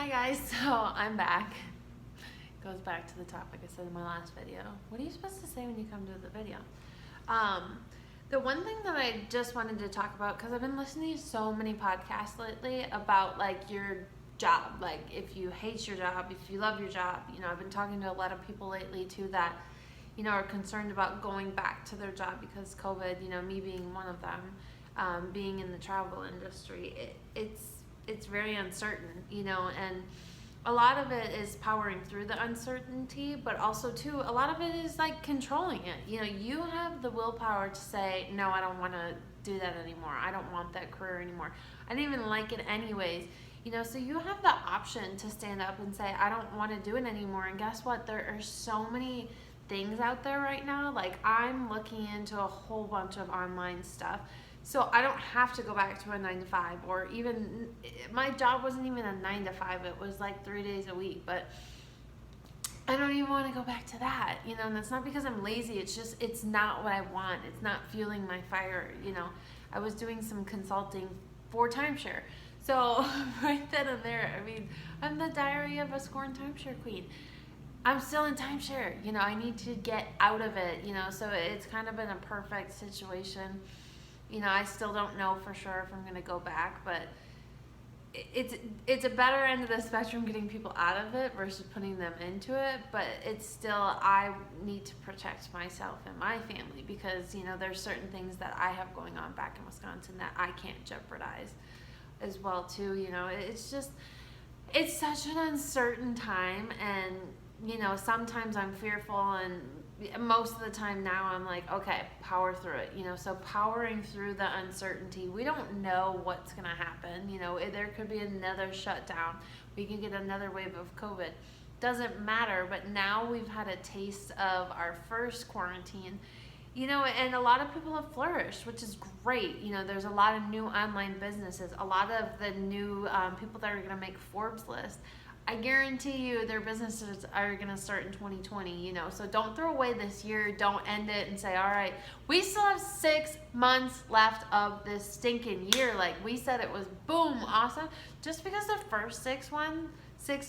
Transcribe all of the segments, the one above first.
Hi guys, so I'm back. Goes back to the topic I said in my last video. What are you supposed to say when you come to the video? The one thing that I just wanted to talk about, because I've been listening to so many podcasts lately about like your job, like if you hate your job, if you love your job. I've been talking to a lot of people lately too that are concerned about going back to their job because COVID, me being one of them, being in the travel industry, it's very uncertain, and a lot of it is powering through the uncertainty, but also too, a lot of it is like controlling it. You have the willpower to say, no, I don't want to do that anymore. I don't want that career anymore. I didn't even like it anyways. So you have the option to stand up and say, I don't want to do it anymore. And guess what? There are so many things out there right now. Like I'm looking into a whole bunch of online stuff. So I don't have to go back to a 9 to 5, or even my job wasn't even a 9 to 5. It was like 3 days a week, but I don't even want to go back to that, and that's not because I'm lazy. It's just, it's not what I want. It's not fueling my fire. I was doing some consulting for timeshare. So right then and there, I'm the diary of a scorned timeshare queen. I'm still in timeshare, I need to get out of it, so it's kind of been a perfect situation. I still don't know for sure if I'm going to go back, but it's a better end of the spectrum getting people out of it versus putting them into it, but it's still, I need to protect myself and my family because, there's certain things that I have going on back in Wisconsin that I can't jeopardize as well too. It's just, it's such an uncertain time, and sometimes I'm fearful, and most of the time now I'm like, okay, power through it, so powering through the uncertainty. We don't know what's going to happen. There could be another shutdown. We can get another wave of COVID. Doesn't matter, but now we've had a taste of our first quarantine, and a lot of people have flourished, which is great. There's a lot of new online businesses, a lot of the new people that are going to make Forbes list. I guarantee you their businesses are going to start in 2020, so don't throw away this year. Don't end it and say, all right, we still have 6 months left of this stinking year. Like we said, it was boom, awesome. Just because the first 6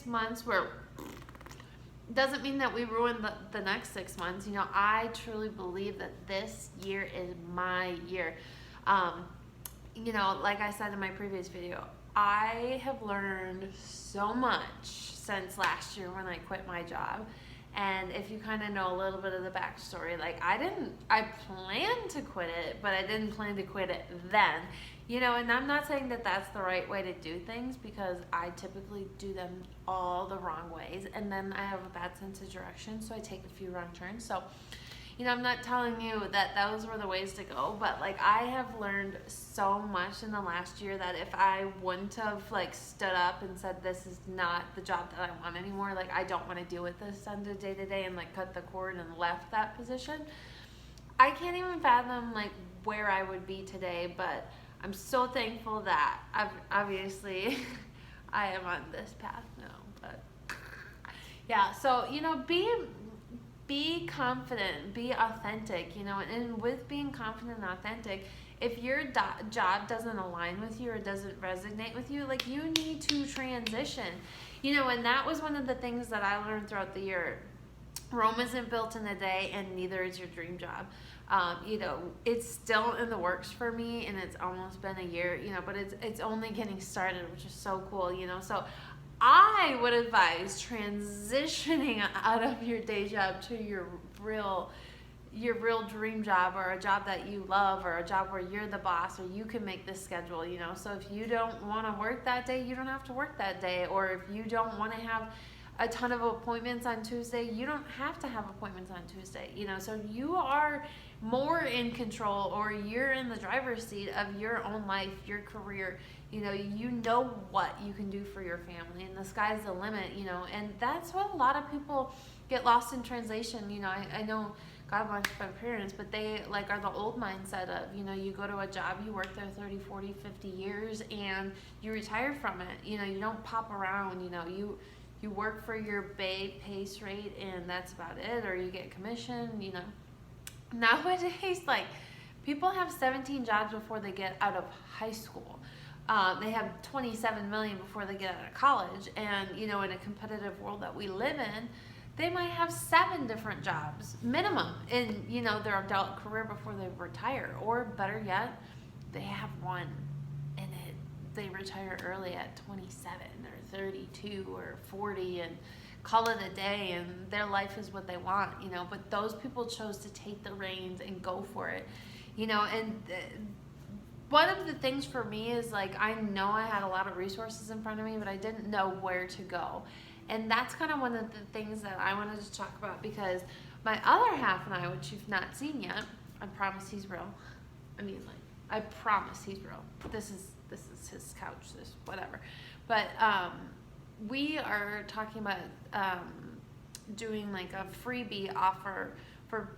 months were, doesn't mean that we ruined the next 6 months. I truly believe that this year is my year. Like I said in my previous video, I have learned so much since last year when I quit my job. And if you kind of know a little bit of the backstory, like I planned to quit it, but I didn't plan to quit it then. And I'm not saying that that's the right way to do things, because I typically do them all the wrong ways, and then I have a bad sense of direction, so I take a few wrong turns. So I'm not telling you that those were the ways to go, but like I have learned so much in the last year that if I wouldn't have like stood up and said, this is not the job that I want anymore, like I don't want to deal with this on the day to day, and like cut the cord and left that position, I can't even fathom like where I would be today. But I'm so thankful that obviously I am on this path now. But yeah, so be confident, be authentic, and with being confident and authentic, if your job doesn't align with you or doesn't resonate with you, like you need to transition, and that was one of the things that I learned throughout the year. Rome isn't built in a day, and neither is your dream job. It's still in the works for me, and it's almost been a year, but it's only getting started, which is so cool, so I would advise transitioning out of your day job to your real dream job, or a job that you love, or a job where you're the boss, or you can make the schedule, so if you don't want to work that day, you don't have to work that day. Or if you don't want to have a ton of appointments on Tuesday, you don't have to have appointments on Tuesday, so you are more in control, or you're in the driver's seat of your own life, your career. You know what you can do for your family, and the sky's the limit, and that's what a lot of people get lost in translation. I know, God bless my parents, but they like are the old mindset of, you go to a job, you work there 30, 40, 50 years, and you retire from it. You don't pop around, you work for your base rate, and that's about it, or you get commission. Nowadays, like, people have 17 jobs before they get out of high school. They have 27 million before they get out of college. And, you know, in a competitive world that we live in, they might have 7 different jobs minimum in, you know, their adult career before they retire. Or better yet, they have one and they retire early at 27 or 32 or 40 and call it a day, and their life is what they want, you know. But those people chose to take the reins and go for it, you know. And one of the things for me is, like, I know I had a lot of resources in front of me, but I didn't know where to go. And that's kind of one of the things that I wanted to talk about, because my other half and I, which you've not seen yet, I promise he's real. I mean, like, I promise he's real. This is his couch, this whatever. But we are talking about doing like a freebie offer for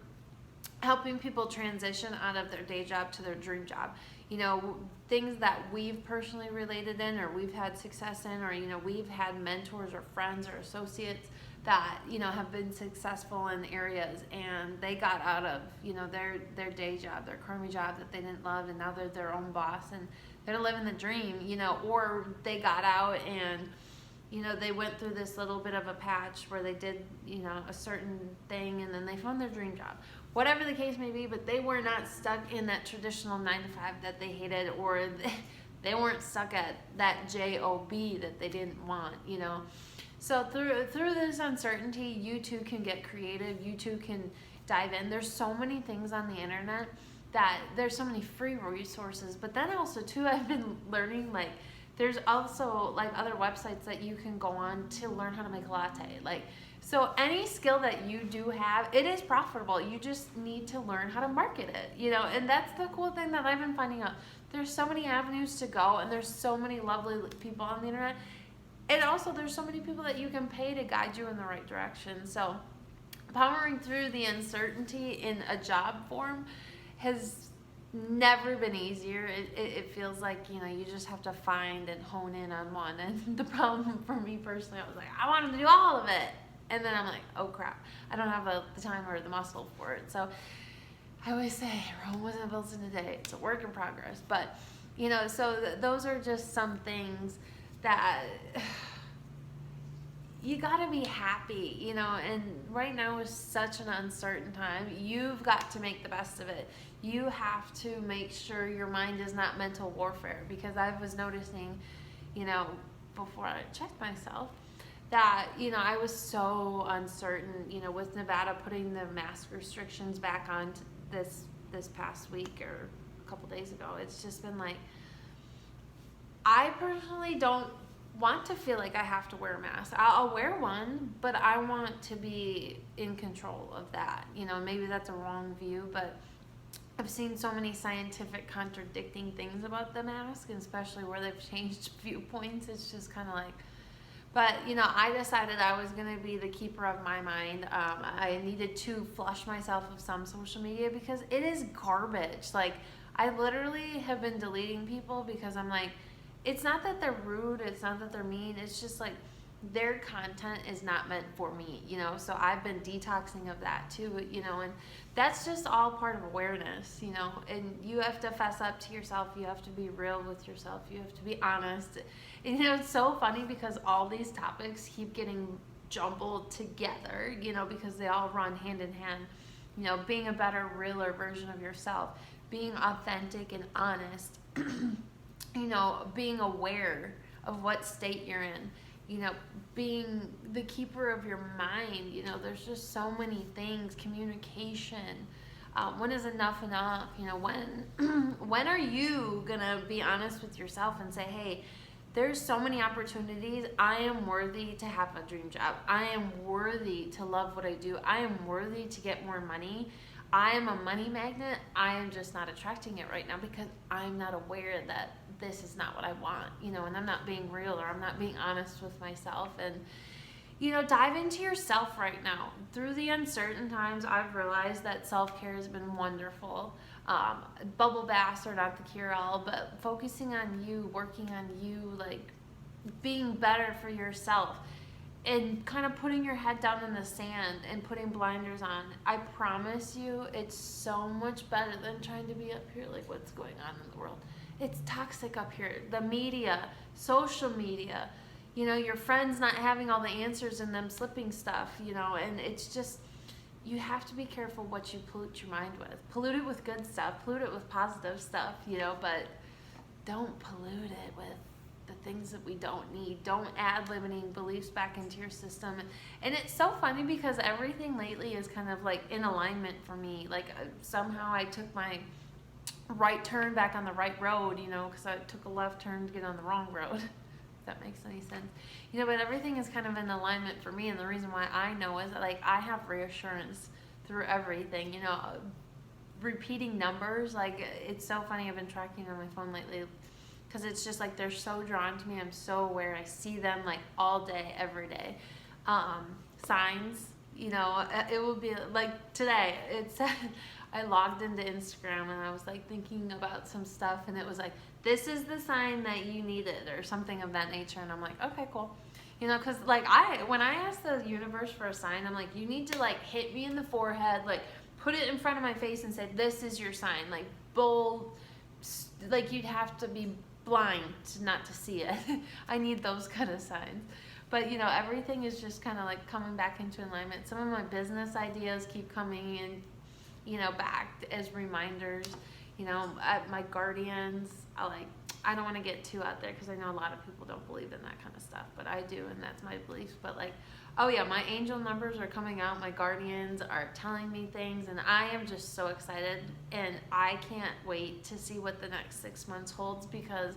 helping people transition out of their day job to their dream job. You know, things that we've personally related in, or we've had success in, or, you know, we've had mentors or friends or associates that, you know, have been successful in areas, and they got out of, you know, their day job, their crummy job that they didn't love, and now they're their own boss and they're living the dream, you know. Or they got out and, you know, they went through this little bit of a patch where they did, you know, a certain thing, and then they found their dream job. Whatever the case may be, but they were not stuck in that traditional 9-to-5 that they hated, or they weren't stuck at that job that they didn't want, you know. So through this uncertainty, you too can get creative. You too can dive in. There's so many things on the internet that there's so many free resources, but then also too, I've been learning, like, there's also like other websites that you can go on to learn how to make a latte. Like, so any skill that you do have, it is profitable. You just need to learn how to market it, you know. And that's the cool thing that I've been finding out. There's so many avenues to go, and there's so many lovely people on the internet. And also there's so many people that you can pay to guide you in the right direction. So powering through the uncertainty in a job form has never been easier. It feels like, you know, you just have to find and hone in on one. And the problem for me personally, I was like, I wanted to do all of it. And then I'm like, oh crap, I don't have the time or the muscle for it. So I always say, Rome wasn't built in a day. It's a work in progress. But, you know, so those are just some things that you gotta be happy, you know. And right now is such an uncertain time. You've got to make the best of it. You have to make sure your mind is not mental warfare, because I was noticing, you know, before I checked myself, that, you know, I was so uncertain, you know, with Nevada putting the mask restrictions back on this past week or a couple days ago. It's just been like, I personally don't want to feel like I have to wear a mask. I'll wear one, but I want to be in control of that. You know, maybe that's a wrong view, but I've seen so many scientific contradicting things about the mask, and especially where they've changed viewpoints. It's just kind of like, but, you know, I decided I was going to be the keeper of my mind. I needed to flush myself of some social media because it is garbage. Like, I literally have been deleting people because I'm like, it's not that they're rude, it's not that they're mean, it's just like their content is not meant for me, you know. So I've been detoxing of that too, you know. And that's just all part of awareness, you know. And you have to fess up to yourself, you have to be real with yourself, you have to be honest. And, you know, it's so funny because all these topics keep getting jumbled together, you know, because they all run hand in hand. You know, being a better, realer version of yourself, being authentic and honest, you know, being aware of what state you're in, you know, being the keeper of your mind. You know, there's just so many things. Communication. When is enough enough? You know, when are you gonna be honest with yourself and say, hey, there's so many opportunities. I am worthy to have a dream job. I am worthy to love what I do. I am worthy to get more money. I am a money magnet. I am just not attracting it right now because I'm not aware that this is not what I want, you know, and I'm not being real, or I'm not being honest with myself. And, you know, dive into yourself right now. Through the uncertain times, I've realized that self-care has been wonderful. Bubble baths are not the cure-all, but focusing on you, working on you, like being better for yourself, and kind of putting your head down in the sand and putting blinders on. I promise you, it's so much better than trying to be up here like, what's going on in the world? it's toxic up here. The media, social media, you know, your friends not having all the answers and them slipping stuff, you know, and it's just, you have to be careful what you pollute your mind with. Pollute it with good stuff, pollute it with positive stuff, you know, but don't pollute it with the things that we don't need. Don't add limiting beliefs back into your system. And it's so funny because everything lately is kind of like in alignment for me. Like somehow I took my right turn back on the right road, you know, because I took a left turn to get on the wrong road. If that makes any sense. You know, but everything is kind of in alignment for me, and the reason why I know is that, like, I have reassurance through everything, you know, repeating numbers, like, it's so funny, I've been tracking on my phone lately, because it's just, like, they're so drawn to me, I'm so aware, I see them, like, all day, every day. Signs, you know, it will be, like, today, it said, I logged into Instagram, and I was, like, thinking about some stuff, and it was, like, this is the sign that you needed, or something of that nature, and I'm like, okay, cool. You know, because, like, when I ask the universe for a sign, I'm like, you need to, like, hit me in the forehead, like, put it in front of my face and say, this is your sign, like, bold, like, you'd have to be blind not to see it. I need those kind of signs. But, you know, everything is just kind of, like, coming back into alignment. Some of my business ideas keep coming in, you know, back as reminders. You know, my guardians, I don't want to get too out there because I know a lot of people don't believe in that kind of stuff, but I do, and that's my beliefs. But, like, oh yeah, my angel numbers are coming out, my guardians are telling me things, and I am just so excited, and I can't wait to see what the next 6 months holds, because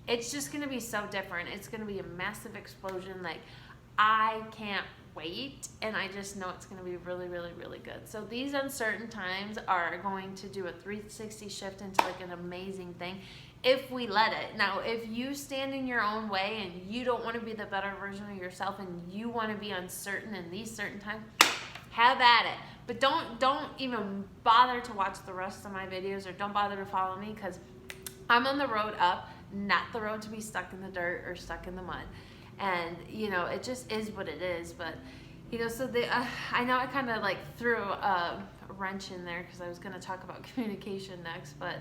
it's just going to be so different. It's going to be a massive explosion. Like, I can't wait, and I just know it's going to be really, really, really good. So these uncertain times are going to do a 360 shift into, like, an amazing thing if we let it. Now, if you stand in your own way and you don't want to be the better version of yourself and you want to be uncertain in these certain times, have at it. But don't even bother to watch the rest of my videos, or don't bother to follow me, because I'm on the road up, not the road to be stuck in the dirt or stuck in the mud. And, you know, it just is what it is. But, you know, so I know I kind of, like, threw a wrench in there because I was going to talk about communication next, but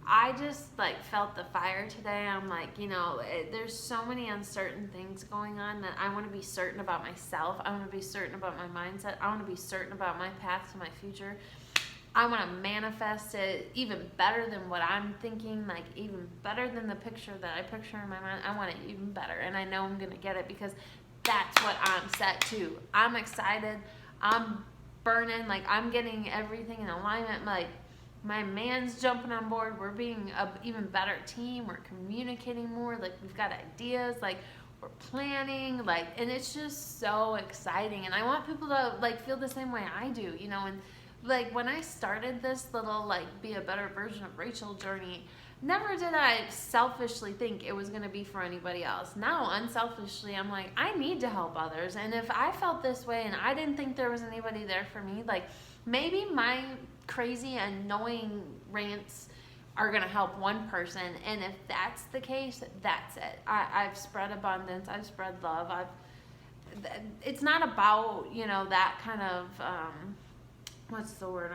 I just, like, felt the fire today. I'm like, you know, there's so many uncertain things going on that I want to be certain about myself. I want to be certain about my mindset. I want to be certain about my path to my future. I want to manifest it even better than what I'm thinking, like, even better than the picture that I picture in my mind. I want it even better, and I know I'm going to get it, because that's what I'm set to. I'm excited. I'm burning. Like, I'm getting everything in alignment. Like, my man's jumping on board. We're being an even better team. We're communicating more. Like, we've got ideas. Like, we're planning. Like, and it's just so exciting. And I want people to, like, feel the same way I do, you know. And, like, when I started this little, like, be a better version of Rachel journey, never did I selfishly think it was going to be for anybody else. Now, unselfishly, I'm like, I need to help others. And if I felt this way and I didn't think there was anybody there for me, like, maybe my crazy, annoying rants are going to help one person. And if that's the case, that's it. I've spread abundance. I've spread love. It's not about, you know, that kind of, what's the word?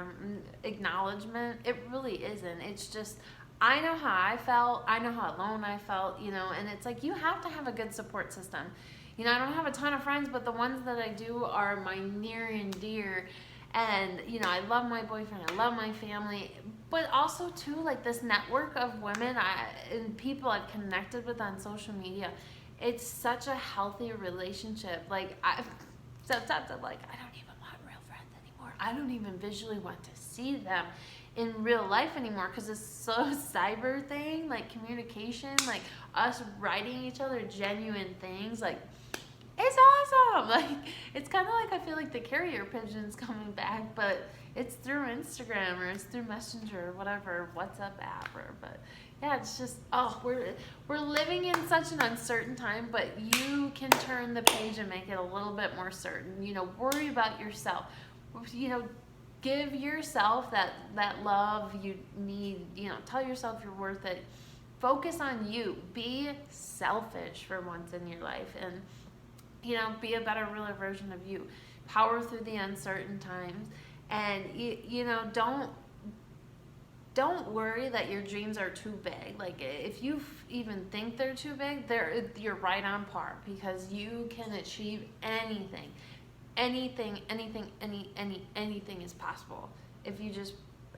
Acknowledgement. It really isn't. It's just, I know how I felt. I know how alone I felt, you know, and it's like, you have to have a good support system. You know, I don't have a ton of friends, but the ones that I do are my near and dear. And, you know, I love my boyfriend. I love my family. But also, too, like, this network of women and people I've connected with on social media, it's such a healthy relationship. Like, sometimes I'm like, I don't even want real friends anymore. I don't even visually want to see them in real life anymore, because it's so cyber thing, like, communication, like, us writing each other genuine things, like, it's awesome. Like, it's kind of like, I feel like the carrier pigeon's coming back, but it's through Instagram, or it's through Messenger, or whatever, WhatsApp app, but yeah, it's just, oh, we're living in such an uncertain time, but you can turn the page and make it a little bit more certain. You know, worry about yourself. You know, give yourself that love you need. You know, tell yourself you're worth it. Focus on you. Be selfish for once in your life, and, you know, be a better, realer version of you. Power through the uncertain times, and you know, don't don't worry that your dreams are too big. Like, if you even think they're too big, you're right on par, because you can achieve anything. Anything is possible if you just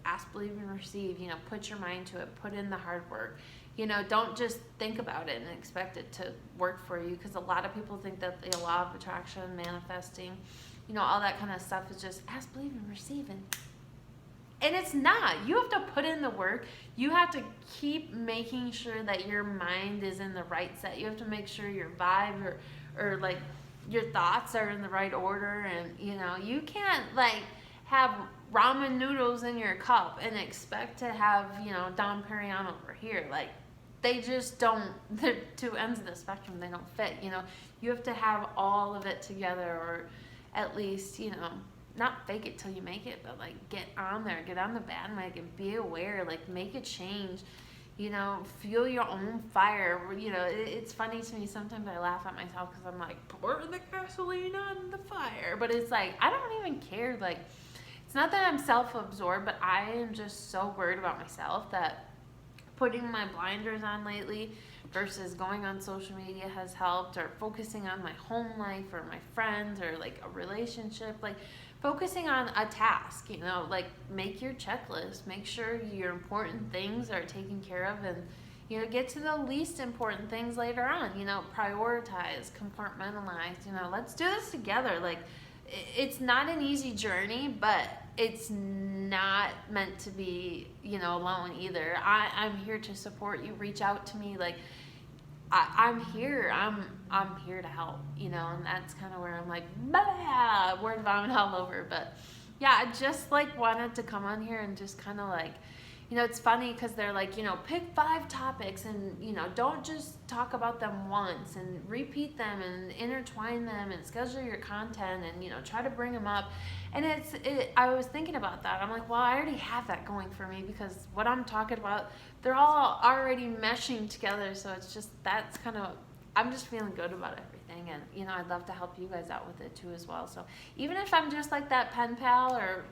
ask, believe, and receive. Put your mind to it, put in the hard work. Don't just think about it and expect it to work for you, because a lot of people think that the law of attraction, manifesting, all that kind of stuff is just ask, believe, and receive, and it's not. You have to put in the work. You have to keep making sure that your mind is in the right set. You have to make sure your vibe or like your thoughts are in the right order. And you can't like have ramen noodles in your cup and expect to have Dom Perignon over here. Like, they just don't. They're two ends of the spectrum. They don't fit. You have to have all of it together, or at least not fake it till you make it, but like get on there, get on the bandwagon, be aware, like make a change, feel your own fire. It's funny to me, sometimes I laugh at myself because I'm like, pour the gasoline on the fire, but it's like, I don't even care. Like, it's not that I'm self-absorbed, but I am just so worried about myself that putting my blinders on lately versus going on social media has helped, or focusing on my home life or my friends or like a relationship, like focusing on a task, like make your checklist, make sure your important things are taken care of, and get to the least important things later on. Prioritize, compartmentalize. Let's do this together. Like, it's not an easy journey, but it's not meant to be alone either. I'm here to support you. Reach out to me. Like, I'm here. I'm here to help, and that's kind of where I'm like, blah, word vomit all over. But yeah, I just like wanted to come on here and just kind of like, it's funny because they're like, pick 5 topics and, don't just talk about them once, and repeat them and intertwine them and schedule your content and, try to bring them up. And I was thinking about that. I'm like, well, I already have that going for me, because what I'm talking about, they're all already meshing together. So it's just, that's kind of, I'm just feeling good about everything. And, I'd love to help you guys out with it too as well. So even if I'm just like that pen pal, or,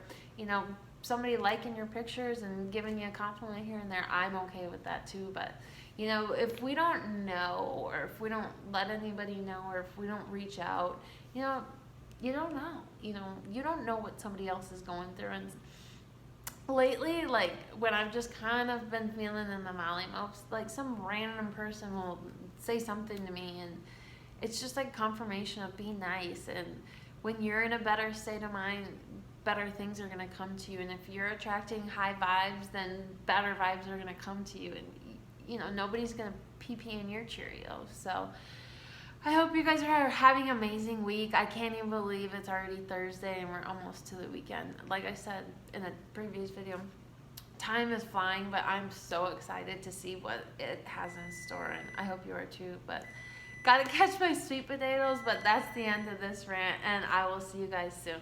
somebody liking your pictures and giving you a compliment here and there, I'm okay with that too. But if we don't know, or if we don't let anybody know, or if we don't reach out, you don't know. You don't know what somebody else is going through. And lately, like, when I've just kind of been feeling in the molly mopes, like some random person will say something to me, and it's just like confirmation of be nice. And when you're in a better state of mind, better things are going to come to you. And if you're attracting high vibes, then better vibes are going to come to you. And nobody's going to pee in your Cheerios. So I hope you guys are having an amazing week. I can't even believe it's already Thursday and we're almost to the weekend. Like I said in a previous video, time is flying, but I'm so excited to see what it has in store, and I hope you are too. But gotta catch my sweet potatoes. But that's the end of this rant, and I will see you guys soon.